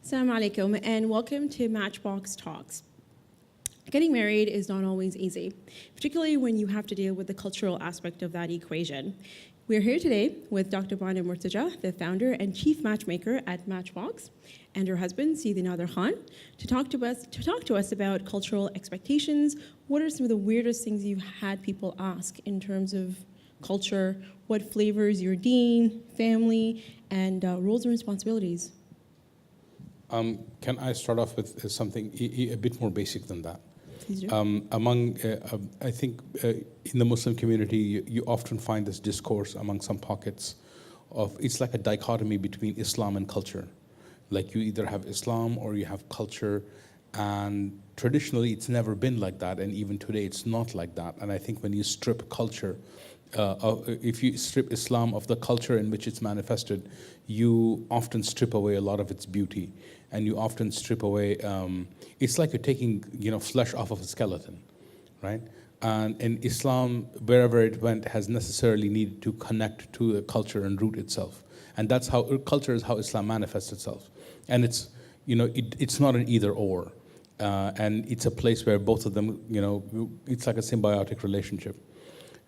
Assalamu alaikum and welcome to Matchbox Talks. Getting married is not always easy, particularly when you have to deal with the cultural aspect of that equation. We're here today with Dr. Banu Murtaja, the founder and chief matchmaker at Matchbox, and her husband, Sidi Nader Khan, to talk to us about cultural expectations. What are some of the weirdest things you've had people ask in terms of culture? What flavors your deen, family, and roles and responsibilities? Can I start off with something a bit more basic than that? Please do. I think in the Muslim community, you often find this discourse among some pockets of, it's like a dichotomy between Islam and culture. Like you either have Islam or you have culture, and traditionally it's never been like that, and even today it's not like that. And I think when you strip culture, if you strip Islam of the culture in which it's manifested, you often strip away a lot of its beauty, and you often strip away. It's like you're taking, flesh off of a skeleton, right? And in Islam, wherever it went, has necessarily needed to connect to the culture and root itself, and that's how culture is how Islam manifests itself. And it's, it's not an either or, and it's a place where both of them, it's like a symbiotic relationship.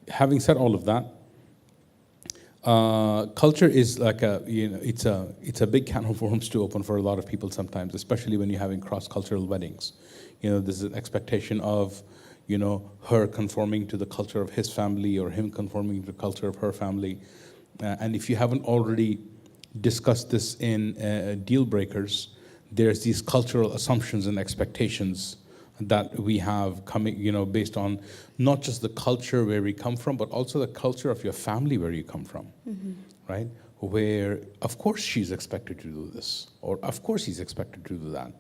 Having said all of that, culture is like it's a big can of worms to open for a lot of people sometimes, especially when you're having cross-cultural weddings. There's an expectation of, her conforming to the culture of his family or him conforming to the culture of her family. And if you haven't already discussed this in deal breakers, there's these cultural assumptions and expectations that we have coming, based on not just the culture where we come from, but also the culture of your family where you come from, right? Where, of course, she's expected to do this, or of course he's expected to do that.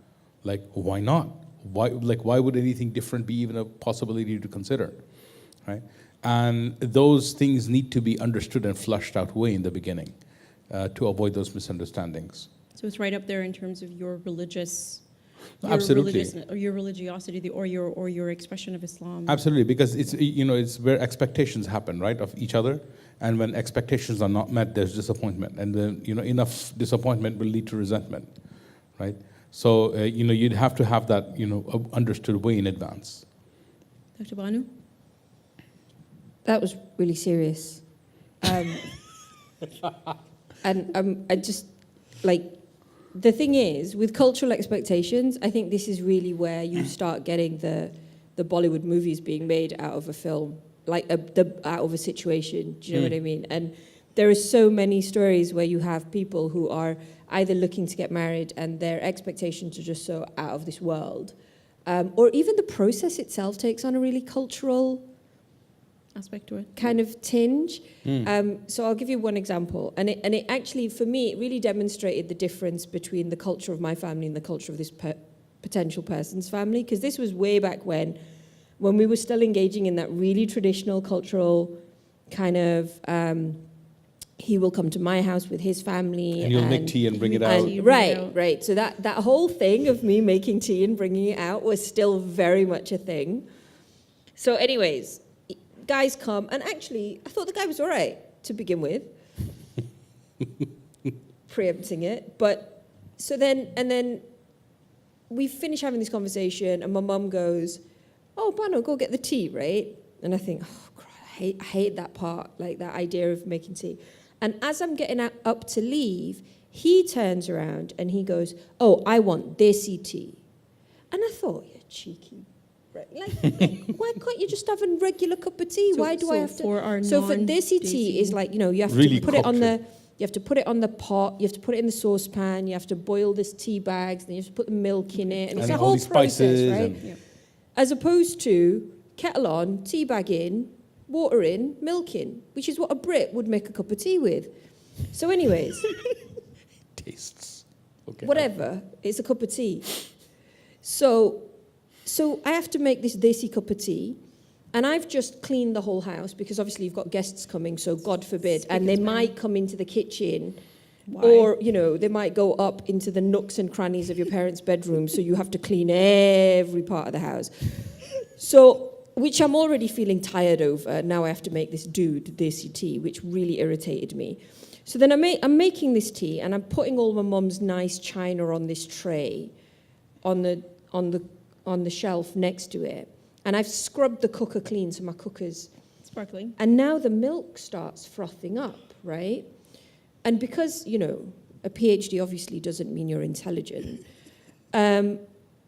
Like, why not? Why would anything different be even a possibility to consider, right? And those things need to be understood and flushed out way in the beginning to avoid those misunderstandings. So it's right up there in terms of your religious. Absolutely. Or your religiosity, or your expression of Islam. Absolutely, because it's where expectations happen, right, of each other, and when expectations are not met, there's disappointment, and then enough disappointment will lead to resentment, right? So you'd have to have that understood way in advance. Dr. Banu? That was really serious, and I just like. The thing is, with cultural expectations, I think this is really where you start getting the Bollywood movies being made out of a film, like out of a situation. Do you know what I mean? And there are so many stories where you have people who are either looking to get married and their expectations are just so out of this world, or even the process itself takes on a really cultural aspect to it, kind of tinge. So I'll give you one example, and it actually, for me, it really demonstrated the difference between the culture of my family and the culture of this potential person's family, because this was way back when we were still engaging in that really traditional cultural kind of, he will come to my house with his family. And you'll make tea and bring it out. Right. So that whole thing of me making tea and bringing it out was still very much a thing. So anyways, guys come, and actually, I thought the guy was all right to begin with, preempting it. But so then we finish having this conversation, and my mum goes, "Oh, Bano, go get the tea, right?" And I think, oh, God, I hate that part, like that idea of making tea. And as I'm getting up to leave, he turns around and he goes, "Oh, I want desi tea." And I thought, "You're cheeky. Like, why can't you just have a regular cup of tea? Why do I have to?" For desi tea is like, you have really to put it on the, you have to put it on the pot, you have to put it in the saucepan, you have to boil this tea bags, then you have to put the milk in it, and it's a whole process, right? As opposed to kettle on, tea bag in, water in, milk in, which is what a Brit would make a cup of tea with. So anyways. Tastes. Okay. Whatever, it's a cup of tea. So I have to make this desi cup of tea, and I've just cleaned the whole house because obviously you've got guests coming, so God forbid, and they might come into the kitchen. Why? Or, they might go up into the nooks and crannies of your parents' bedroom, so you have to clean every part of the house. So which I'm already feeling tired over. Now I have to make this desi tea, which really irritated me. So then I'm making this tea, and I'm putting all my mum's nice china on this tray, on the shelf next to it, and I've scrubbed the cooker clean, so my cooker's Sparkling. and now the milk starts frothing up, right? And because, you know, a PhD obviously doesn't mean you're intelligent,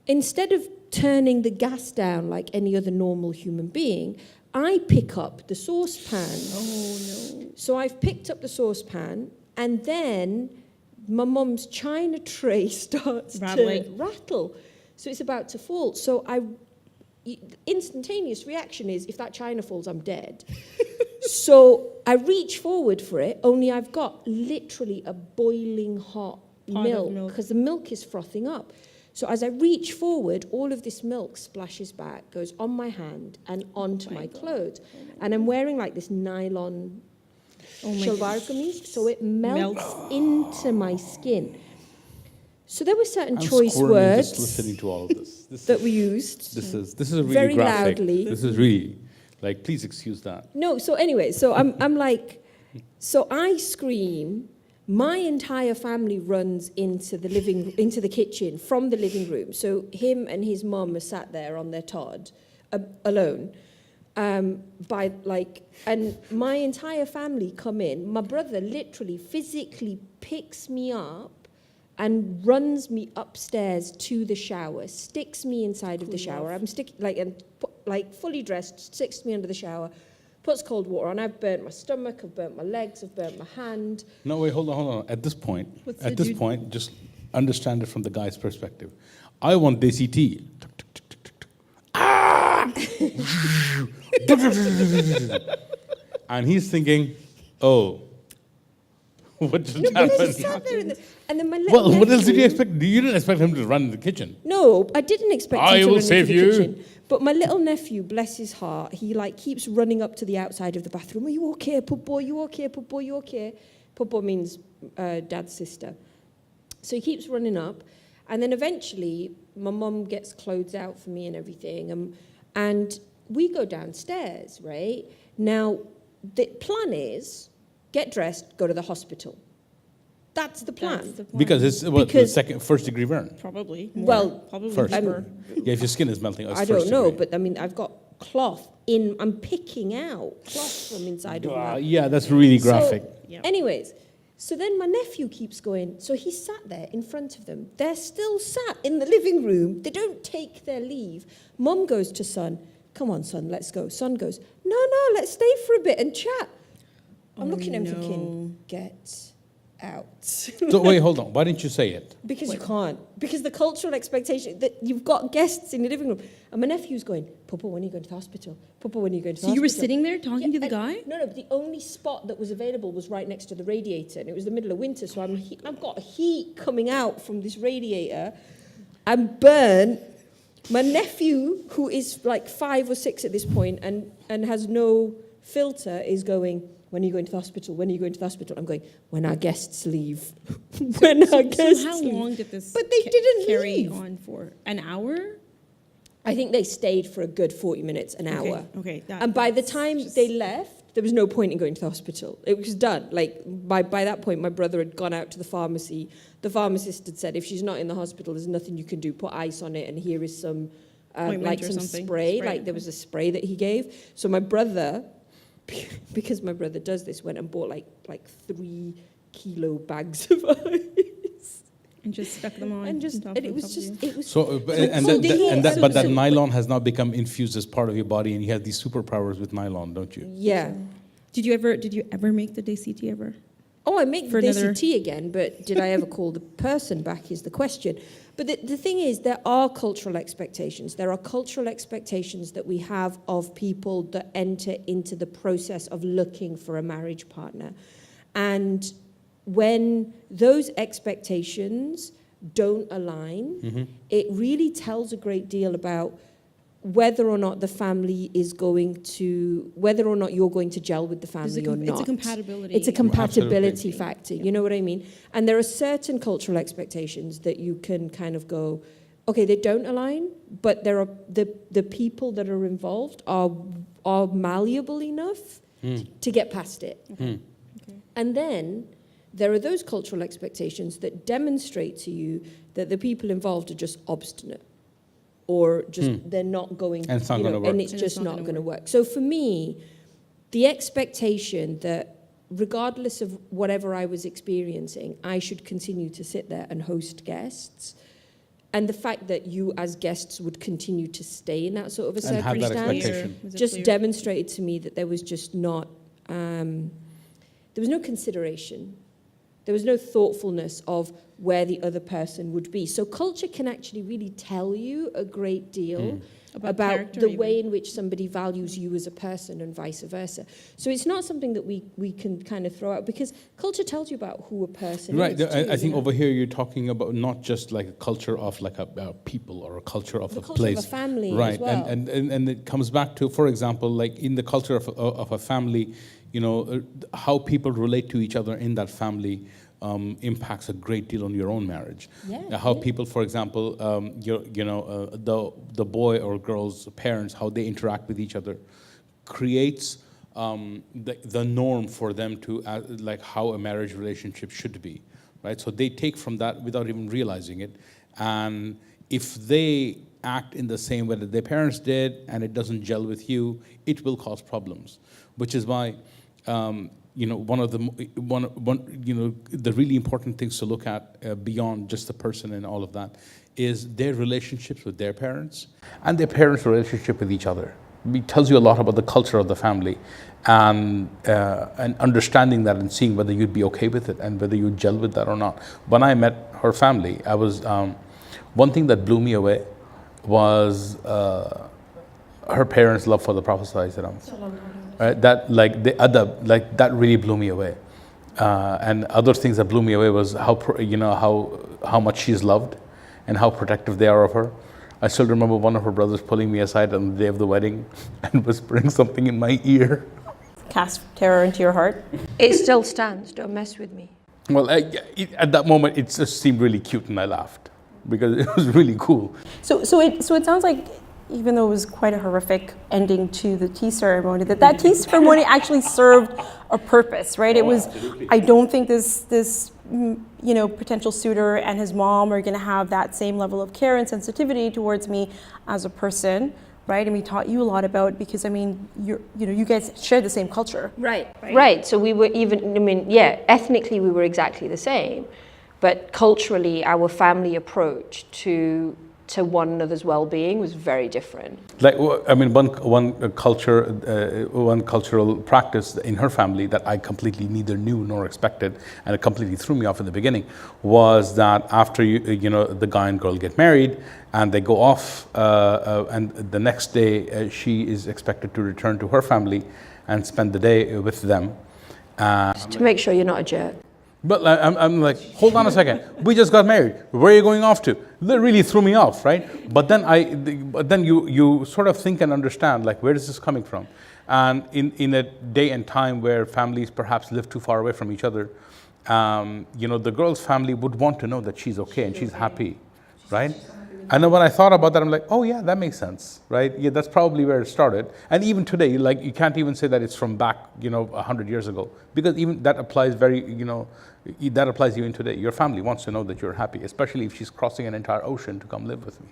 instead of turning the gas down like any other normal human being, I pick up the saucepan. Oh, no. So I've picked up the saucepan, and then my mum's china tray starts to Rattling. rattle. So it's about to fall. So instantaneous reaction is, if that china falls, I'm dead. So I reach forward for it, only I've got literally a boiling hot Pot of milk, because the milk is frothing up. So as I reach forward, all of this milk splashes back, goes on my hand and onto my clothes. And I'm wearing like this nylon shalwar kameez, so it melts into my skin. So there were certain I'm choice squirming words just listening to all of this. that we used. This is really very graphic. loudly. This is really, like, please excuse that. No, so anyway, so I'm like, so I scream. My entire family runs into the kitchen from the living room. So him and his mum are sat there on their Todd, alone. And my entire family come in. My brother literally physically picks me up and runs me upstairs to the shower, sticks me inside of the shower. I'm fully dressed, sticks me under the shower, puts cold water on. I've burnt my stomach, I've burnt my legs, I've burnt my hand. No, wait, hold on. At this point, just understand it from the guy's perspective. I want desi tea. Ah! And he's thinking, oh, what just But I happened? just sat there and then my little Well, what else did you nephew- expect? You didn't expect him to run in the kitchen. No, I didn't expect I him to will run save into the you. kitchen. But my little nephew, bless his heart, he keeps running up to the outside of the bathroom. Are you okay, Puppo? You okay, Puppo? You okay? Puppo means dad's sister. So he keeps running up. And then eventually, my mum gets clothes out for me and everything. And we go downstairs, right? Now, the plan is, get dressed, go to the hospital. That's the plan. That's the plan. Because it's Because- first degree burn. Probably. Well, probably First. deeper. Yeah, if your skin is melting, it's I first don't know, degree. but I mean, I've got cloth I'm picking out cloth from inside of my... Yeah, that's really graphic. So, Yeah. anyways, so then my nephew keeps going, so he's sat there in front of them. They're still sat in the living room. They don't take their leave. Mum goes to son, come on, son, let's go. Son goes, no, let's stay for a bit and chat. I'm looking at him thinking, get out. So wait, hold on. Why didn't you say it? Because you can't. Because the cultural expectation that you've got guests in the living room. And my nephew's going, Papa, when are you going to the hospital? Papa, when are you going to the So you hospital? were sitting there talking to the and- guy? No, but the only spot that was available was right next to the radiator. And it was the middle of winter, so I've got heat coming out from this radiator. I'm burnt. My nephew, who is like 5 or 6 at this point and has no filter, is going, when are you going to the hospital? When are you going to the hospital? I'm going, when our guests leave. When our guests So how leave. long did this But they didn't carry leave. on for? An hour? I think they stayed for a good 40 minutes, an hour. Okay. And by the time they left, there was no point in going to the hospital. It was done. Like, by that point, my brother had gone out to the pharmacy. The pharmacist had said, if she's not in the hospital, there's nothing you can do. Put ice on it, and here is some, Ointment or some something. spray. Like, there was a spray that he gave. So my brother, because my brother does this, went and bought like 3 kilo bags of ice. And just stuck them on. And top it of was you. just, it was... So, but that nylon has now become infused as part of your body, and you have these superpowers with nylon, don't you? Yeah. Did you ever make the DCT ever? Oh, I make For the another- DCT again, but did I ever call the person back is the question. But the thing is, there are cultural expectations. There are cultural expectations that we have of people that enter into the process of looking for a marriage partner. And when those expectations don't align, it really tells a great deal about whether or not the family is going to, whether or not you're going to gel with the family or not. It's a compatibility. It's a compatibility Absolutely. factor, you know what I mean? And there are certain cultural expectations that you can kind of go, okay, they don't align, but there are the people that are involved are malleable enough to get past it. Okay. And then there are those cultural expectations that demonstrate to you that the people involved are just obstinate, or just they're not going, And it's not gonna work. and it's just not going to work. So for me, the expectation that regardless of whatever I was experiencing, I should continue to sit there and host guests, and the fact that you as guests would continue to stay in that sort of a And have that circumstance expectation. Was it just clear? demonstrated to me that there was just not, there was no consideration. There was no thoughtfulness of where the other person would be. So culture can actually really tell you a great deal about character the even. way in which somebody values you as a person and vice versa. So it's not something that we can kind of throw out, because culture tells you about who a person Right. is. I too, think you know? over here you're talking about not just like a culture of like a people or a culture of The a culture place. of a family Right. as well. And it comes back to, for example, like in the culture of a family, how people relate to each other in that family impacts a great deal on your own marriage. Yeah, How yeah. people, for example, the boy or girl's parents, how they interact with each other, creates the norm for them to like how a marriage relationship should be, right? So they take from that without even realizing it, and if they act in the same way that their parents did and it doesn't gel with you, it will cause problems, which is why. The really important things to look at beyond just the person and all of that is their relationships with their parents and their parents' relationship with each other. It tells you a lot about the culture of the family, and understanding that and seeing whether you'd be okay with it and whether you'd gel with that or not. When I met her family, I was one thing that blew me away was her parents' love for the Prophet ﷺ. That really blew me away. And other things that blew me away was how much she's loved and how protective they are of her. I still remember one of her brothers pulling me aside on the day of the wedding and whispering something in my ear. Cast terror into your heart. It still stands. Don't mess with me. Well, at that moment, it just seemed really cute, and I laughed because it was really cool. So it sounds like, even though it was quite a horrific ending to the tea ceremony, that tea ceremony actually served a purpose, right? It was, I don't think this potential suitor and his mom are going to have that same level of care and sensitivity towards me as a person, right? And we taught you a lot about, because I mean, you guys share the same culture. Right. So we were ethnically we were exactly the same, but culturally our family approach to one another's well-being was very different. Like, I mean, one cultural practice in her family that I completely neither knew nor expected, and it completely threw me off in the beginning, was that after the guy and girl get married and they go off, and the next day she is expected to return to her family and spend the day with them. Just to make sure you're not a jerk. But I'm like, hold on a second. We just got married. Where are you going off to? That really threw me off, right? But then you sort of think and understand, like, where is this coming from? And in a day and time where families perhaps live too far away from each other, the girl's family would want to know that she's okay and she's happy, right? And then when I thought about that, I'm like, oh yeah, that makes sense, right? Yeah, that's probably where it started. And even today, like, you can't even say that it's from back, 100 years ago, because even that applies that applies even today. Your family wants to know that you're happy, especially if she's crossing an entire ocean to come live with me.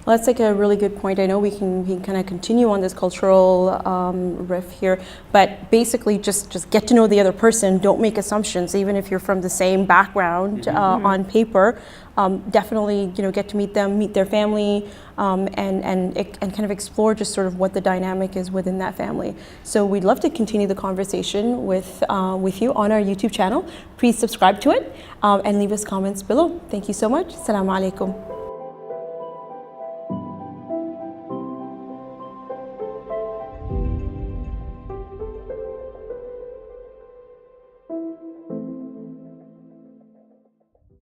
Well, that's like a really good point. I know we can kind of continue on this cultural riff here, but basically just get to know the other person. Don't make assumptions, even if you're from the same background on paper. Definitely, get to meet them, meet their family, and kind of explore just sort of what the dynamic is within that family. So we'd love to continue the conversation with you on our YouTube channel. Please subscribe to it and leave us comments below. Thank you so much. Assalamu alaikum.